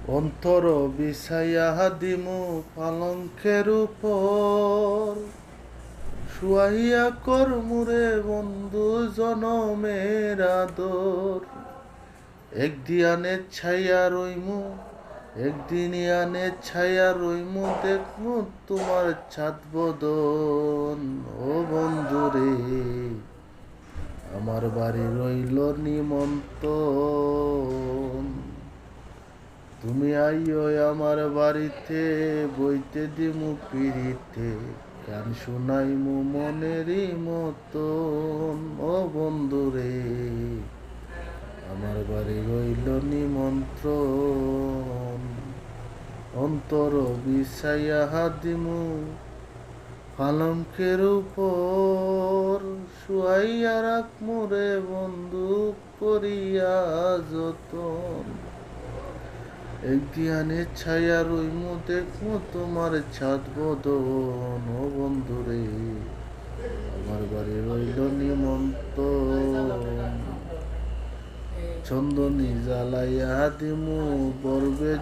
অন্তর বিছাইয়া দিমু পালঙ্কের উপর, শুয়াইয়া করমুরে বন্ধু জনমের আদর। একদিয়ানে ছাইয়া রইমু, একদিন আনে ছাইয়া রইমু, দেখমু তোমার ছাদ বদন। ও বন্ধু রে, আমার বাড়ি রইল নিমন্ত্রণ। তুমি আইও আমার বাড়িতে, বইতে দিমু পিড়িতে, গান শুনাইমু মনেরই মতন। ও বন্ধু রে, আমার বাড়ি রইল নিমন্ত্রণ। অন্তর বিছাইয়া দিমু পালঙ্কের উপর, শুয়াইয়া রাখমু রে বন্ধু করিয়া যতন। একদিয়ানে ছায়া রইমু, দেখমু তোমার ছাদ বদন। ও বন্ধু রে, আমার বাড়ি রইল নিমন্ত্রণ। চন্দনী জ্বালাইয়া দিমু বরবে